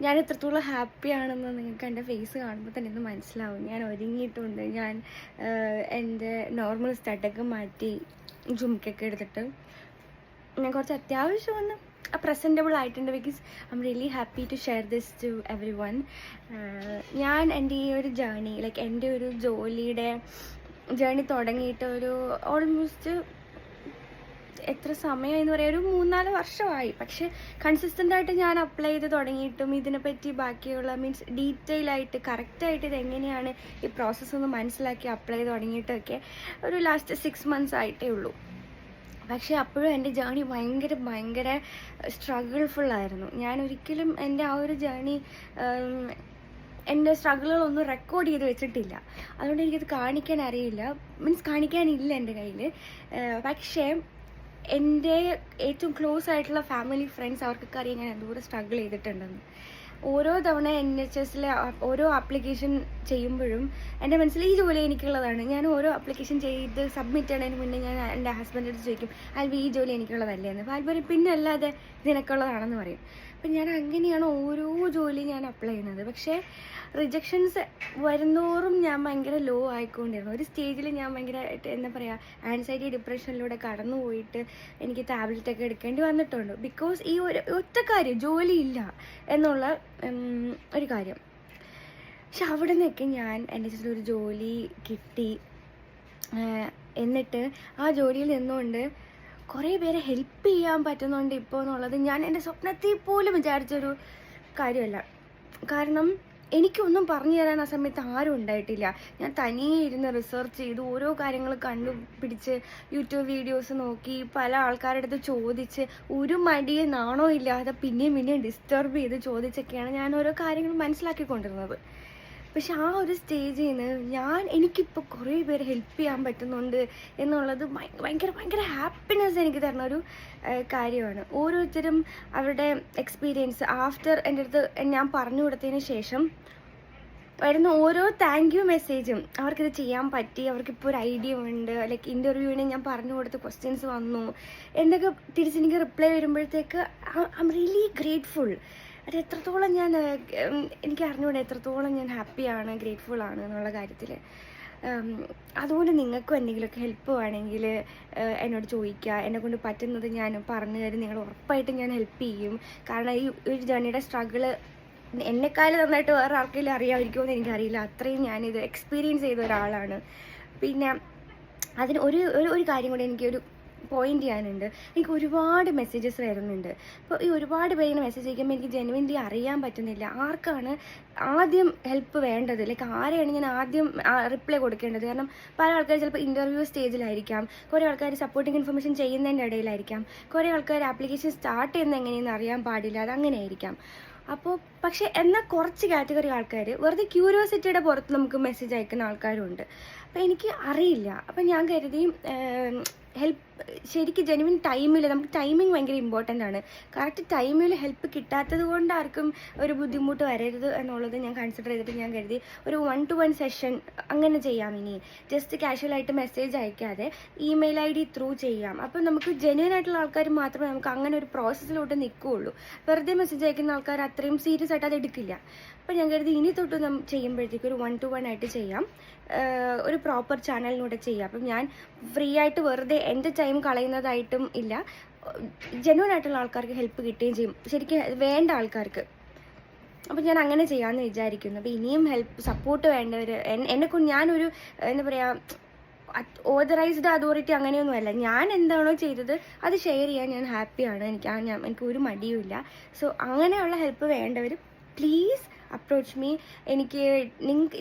ഞാൻ എത്രത്തോളം ഹാപ്പിയാണെന്ന് നിങ്ങൾക്ക് എൻ്റെ ഫേസ് കാണുമ്പോൾ തന്നെ ഇത് മനസ്സിലാവും. ഞാൻ ഒരുങ്ങിയിട്ടുണ്ട്. ഞാൻ എൻ്റെ നോർമൽ സ്റ്റഡൊക്കെ മാറ്റി ജുംക്കൊക്കെ എടുത്തിട്ട് ഞാൻ കുറച്ച് അത്യാവശ്യം ഒന്ന് പ്രസൻറ്റബിൾ ആയിട്ടുണ്ട്. Because I'm really happy to share this to everyone. ഞാൻ എൻ്റെ ഈ ഒരു ജേർണി, ലൈക്ക് എൻ്റെ ഒരു ജോലിയുടെ ജേർണി തുടങ്ങിയിട്ട് ഒരു ഓൾമോസ്റ്റ് എത്ര സമയം എന്ന് പറയാം, ഒരു 3-4 വർഷമായി. പക്ഷെ കൺസിസ്റ്റൻ്റായിട്ട് ഞാൻ അപ്ലൈ ചെയ്ത് തുടങ്ങിയിട്ടും ഇതിനെപ്പറ്റി ബാക്കിയുള്ള മീൻസ് ഡീറ്റെയിൽ ആയിട്ട് കറക്റ്റായിട്ട് ഇതെങ്ങനെയാണ് ഈ പ്രോസസ്സ് ഒന്ന് മനസ്സിലാക്കി അപ്ലൈ ചെയ്ത് തുടങ്ങിയിട്ടൊക്കെ ഒരു ലാസ്റ്റ് 6 months ആയിട്ടേ ഉള്ളൂ. പക്ഷേ അപ്പോഴും എൻ്റെ ജേർണി ഭയങ്കര സ്ട്രഗിൾഫുള്ളായിരുന്നു. ഞാൻ ഒരിക്കലും എൻ്റെ ആ ഒരു ജേർണി എൻ്റെ സ്ട്രഗിളുകളൊന്നും റെക്കോർഡ് ചെയ്ത് വെച്ചിട്ടില്ല. അതുകൊണ്ട് എനിക്കത് കാണിക്കാൻ അറിയില്ല, മീൻസ് കാണിക്കാനില്ല എൻ്റെ കയ്യിൽ. പക്ഷേ എൻ്റെ ഏറ്റവും ക്ലോസ് ആയിട്ടുള്ള ഫാമിലി ഫ്രണ്ട്സ് അവർക്കൊക്കെ അറിയാം ഞാൻ എന്തോരം സ്ട്രഗിൾ ചെയ്തിട്ടുണ്ടെന്ന്. ഓരോ തവണ NHS ഓരോ ആപ്ലിക്കേഷൻ ചെയ്യുമ്പോഴും എൻ്റെ മനസ്സിൽ ഈ ജോലി എനിക്കുള്ളതാണ്. ഞാൻ ഓരോ ആപ്ലിക്കേഷൻ ചെയ്ത് സബ്മിറ്റ് ചെയ്യുന്നതിന് മുന്നേ ഞാൻ എൻ്റെ ഹസ്ബൻഡിൻ്റെ അടുത്ത് ചോദിക്കും, ആൽബി ഈ ജോലി എനിക്കുള്ളതല്ലേ എന്ന്. അപ്പോൾ ആൽബി പിന്നെ അല്ലാതെ ഇതിനൊക്കെയുള്ളതാണെന്ന് പറയും. അപ്പം ഞാൻ അങ്ങനെയാണ് ഓരോ ജോലി ഞാൻ അപ്ലൈ ചെയ്യുന്നത്. പക്ഷേ റിജക്ഷൻസ് വരുന്നോറും ഞാൻ ഭയങ്കര ലോ ആയിക്കൊണ്ടിരുന്നു. ഒരു സ്റ്റേജിൽ ഞാൻ ഭയങ്കര എന്താ പറയുക, ആൻസൈറ്റി ഡിപ്രഷനിലൂടെ കടന്നു പോയിട്ട് എനിക്ക് ടാബ്ലറ്റൊക്കെ എടുക്കേണ്ടി വന്നിട്ടുണ്ട്. ബിക്കോസ് ഈ ഒറ്റ കാര്യം, ജോലിയില്ല എന്നുള്ള ഒരു കാര്യം. പക്ഷെ അവിടെ നിന്നൊക്കെ ഞാൻ എൻ്റെ ഒരു ജോലി കിട്ടി. എന്നിട്ട് ആ ജോലിയിൽ നിന്നുകൊണ്ട് കുറേ പേരെ ഹെൽപ്പ് ചെയ്യാൻ പറ്റുന്നുണ്ട് ഇപ്പോൾ എന്നുള്ളത് ഞാൻ എൻ്റെ സ്വപ്നത്തിൽ പോലും വിചാരിച്ചൊരു കാര്യമല്ല. കാരണം എനിക്കൊന്നും പറഞ്ഞു തരാൻ ആ സമയത്ത് ആരും ഉണ്ടായിട്ടില്ല. ഞാൻ തനിയെ ഇരുന്ന് റിസർച്ച് ചെയ്ത് ഓരോ കാര്യങ്ങൾ കണ്ടുപിടിച്ച് യൂട്യൂബ് വീഡിയോസ് നോക്കി പല ആൾക്കാരുടെ അടുത്ത് ചോദിച്ച് ഒരു മടിയെ നാണോ ഇല്ലാതെ പിന്നെയും ഡിസ്റ്റർബ് ചെയ്ത് ചോദിച്ചൊക്കെയാണ് ഞാൻ ഓരോ കാര്യങ്ങൾ മനസ്സിലാക്കിക്കൊണ്ടിരുന്നത്. പക്ഷെ ആ ഒരു സ്റ്റേജിൽ നിന്ന് എനിക്കിപ്പോൾ കുറേ പേര് ഹെൽപ്പ് ചെയ്യാൻ പറ്റുന്നുണ്ട് എന്നുള്ളത് ഭയങ്കര ഹാപ്പിനെസ് എനിക്ക് തരുന്ന ഒരു കാര്യമാണ്. ഓരോരുത്തരും അവരുടെ എക്സ്പീരിയൻസ് ആഫ്റ്റർ എൻ്റെ അടുത്ത് ഞാൻ പറഞ്ഞു കൊടുത്തതിന് ശേഷം വരുന്ന ഓരോ താങ്ക് യു മെസ്സേജും, അവർക്കിത് ചെയ്യാൻ പറ്റി, അവർക്കിപ്പോൾ ഒരു ഐഡിയ ഉണ്ട്, ലൈക്ക് ഇൻ്റർവ്യൂവിന് ഞാൻ പറഞ്ഞു കൊടുത്ത ക്വസ്റ്റ്യൻസ് വന്നു എന്നൊക്കെ തിരിച്ചെനിക്ക് റിപ്ലൈ വരുമ്പോഴത്തേക്ക് ഐ എം റിയലി ഗ്രേറ്റ്ഫുൾ. അത് എത്രത്തോളം എനിക്ക് അറിഞ്ഞുകൂടെ എത്രത്തോളം ഞാൻ ഹാപ്പിയാണ്, ഗ്രേറ്റ്ഫുൾ ആണ് എന്നുള്ള കാര്യത്തിൽ. അതുകൊണ്ട് നിങ്ങൾക്കും എന്തെങ്കിലുമൊക്കെ ഹെൽപ്പ് വേണമെങ്കിൽ എന്നോട് ചോദിക്കുക. എന്നെക്കൊണ്ട് പറ്റുന്നത് ഞാൻ പറഞ്ഞു തരും. നിങ്ങൾ ഉറപ്പായിട്ടും ഞാൻ ഹെൽപ്പ് ചെയ്യും. കാരണം ഈ ഒരു ജേർണിയുടെ സ്ട്രഗിള് എന്നെക്കാളും നന്നായിട്ട് വേറെ ആർക്കെങ്കിലും അറിയാമായിരിക്കുമെന്ന് എനിക്കറിയില്ല. അത്രയും ഞാനിത് എക്സ്പീരിയൻസ് ചെയ്ത ഒരാളാണ്. പിന്നെ അതിന് ഒരു കാര്യം കൂടി എനിക്കൊരു പോയിന്റ് ചെയ്യാനുണ്ട്. എനിക്ക് ഒരുപാട് മെസ്സേജസ് വരുന്നുണ്ട്. അപ്പോൾ ഈ ഒരുപാട് പേരിങ്ങനെ മെസ്സേജ് അയക്കുമ്പോൾ എനിക്ക് ജെനുവിൻലി അറിയാൻ പറ്റുന്നില്ല ആർക്കാണ് ആദ്യം ഹെൽപ്പ് വേണ്ടത്, ലൈക്ക് ആരെയാണ് ഞാൻ ആദ്യം റിപ്ലൈ കൊടുക്കേണ്ടത്. കാരണം പല ആൾക്കാർ ചിലപ്പോൾ ഇൻ്റർവ്യൂ സ്റ്റേജിലായിരിക്കാം, കുറേ ആൾക്കാർ സപ്പോർട്ടിങ് ഇൻഫർമേഷൻ ചെയ്യുന്നതിൻ്റെ ഇടയിലായിരിക്കാം, കുറേ ആൾക്കാർ ആപ്ലിക്കേഷൻ സ്റ്റാർട്ട് ചെയ്യുന്നത് എങ്ങനെയെന്ന് അറിയാൻ പാടില്ല, അതങ്ങനെ ആയിരിക്കാം. അപ്പോൾ പക്ഷേ എന്നാൽ കുറച്ച് കാറ്റഗറി ആൾക്കാർ വെറുതെ ക്യൂരിയോസിറ്റിയുടെ പുറത്ത് നമുക്ക് മെസ്സേജ് അയക്കുന്ന ആൾക്കാരുണ്ട്. അപ്പോൾ എനിക്ക് അറിയില്ല. അപ്പം ഞാൻ കരുതി ഹെൽപ്പ് ശരിക്കും ജെനുവിൻ ടൈമിൽ, നമുക്ക് ടൈമിങ് ഭയങ്കര ഇമ്പോർട്ടൻ്റ് ആണ്. കറക്റ്റ് ടൈമിൽ ഹെൽപ്പ് കിട്ടാത്തത് കൊണ്ട് ആർക്കും ഒരു ബുദ്ധിമുട്ട് വരരുത് എന്നുള്ളത് ഞാൻ കൺസിഡർ ചെയ്തിട്ട് ഞാൻ കരുതി ഒരു 1-to-1 സെഷൻ അങ്ങനെ ചെയ്യാം. ഇനി ജസ്റ്റ് കാഷ്വലായിട്ട് മെസ്സേജ് അയക്കാതെ ഇമെയിൽ ID ത്രൂ ചെയ്യാം. അപ്പം നമുക്ക് ജെനുവിൻ ആയിട്ടുള്ള ആൾക്കാർ മാത്രമേ നമുക്ക് അങ്ങനെ ഒരു പ്രോസസ്സിലോട്ട് നിൽക്കുകയുള്ളൂ. വെറുതെ മെസ്സേജ് അയക്കുന്ന ആൾക്കാർ അത്രയും സീരിയസ് ആയിട്ട് അത് എടുക്കില്ല. അപ്പം ഞാൻ കരുതി ഇനി തൊട്ട് ചെയ്യുമ്പോഴത്തേക്ക് ഒരു 1-to-1 ആയിട്ട് ചെയ്യാം, ഒരു പ്രോപ്പർ ചാനലിലൂടെ ചെയ്യാം. അപ്പം ഞാൻ ഫ്രീ ആയിട്ട് വെറുതെ എൻ്റെ ടൈം കളയുന്നതായിട്ടും ഇല്ല, ജെന്യുവൻ ആയിട്ടുള്ള ആൾക്കാർക്ക് ഹെൽപ്പ് കിട്ടുകയും ചെയ്യും, ശരിക്കും വേണ്ട ആൾക്കാർക്ക്. അപ്പം ഞാൻ അങ്ങനെ ചെയ്യാമെന്ന് വിചാരിക്കുന്നു. അപ്പോൾ ഇനിയും സപ്പോർട്ട് വേണ്ടവർ എന്നെക്കൊണ്ട്, ഞാനൊരു എന്താ പറയുക ഓതറൈസ്ഡ് അതോറിറ്റി അങ്ങനെയൊന്നുമല്ല. ഞാൻ എന്താണോ ചെയ്തത് അത് ഷെയർ ചെയ്യാൻ ഞാൻ ഹാപ്പിയാണ്. എനിക്ക് ഒരു മടിയുമില്ല. സോ അങ്ങനെയുള്ള ഹെൽപ്പ് വേണ്ടവർ പ്ലീസ് അപ്രോച്ച് മീ.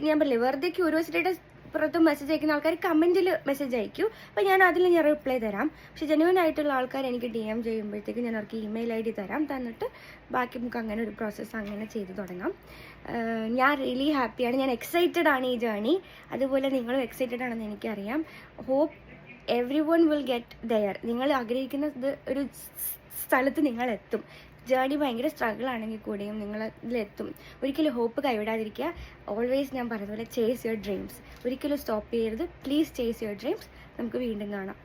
ഞാൻ പറയില്ലേ, വെറുതെ ക്യൂരിയോസിറ്റിയുടെ പുറത്ത് മെസ്സേജ് അയക്കുന്ന ആൾക്കാർ കമൻറ്റിൽ മെസ്സേജ് അയക്കൂ. അപ്പോൾ ഞാൻ റിപ്ലൈ തരാം. പക്ഷെ ജെന്യുവൻ ആയിട്ടുള്ള ആൾക്കാർ എനിക്ക് DM ചെയ്യുമ്പോഴത്തേക്ക് ഞാൻ അവർക്ക് ഇമെയിൽ ID തരാം. തന്നിട്ട് ബാക്കി നമുക്ക് അങ്ങനെ ഒരു പ്രോസസ്സ് അങ്ങനെ ചെയ്ത് തുടങ്ങാം. ഞാൻ റിയലി ഹാപ്പിയാണ്, ഞാൻ എക്സൈറ്റഡ് ആണ് ഈ ജേർണി. അതുപോലെ നിങ്ങളും എക്സൈറ്റഡ് ആണെന്ന് എനിക്കറിയാം. Hope everyone will get there. നിങ്ങൾ ആഗ്രഹിക്കുന്നത് ഒരു സ്ഥലത്ത് നിങ്ങളെത്തും. ജേർണി ഭയങ്കര സ്ട്രഗിൾ ആണെങ്കിൽ കൂടിയും നിങ്ങൾ ഇതിലെത്തും. ഒരിക്കലും ഹോപ്പ് കൈവിടാതിരിക്കുക. ഓൾവേസ് ഞാൻ പറഞ്ഞതുപോലെ ചേസ് യുവർ ഡ്രീംസ്. ഒരിക്കലും സ്റ്റോപ്പ് ചെയ്യരുത്. Please chase your dreams. നമുക്ക് വീണ്ടും കാണാം.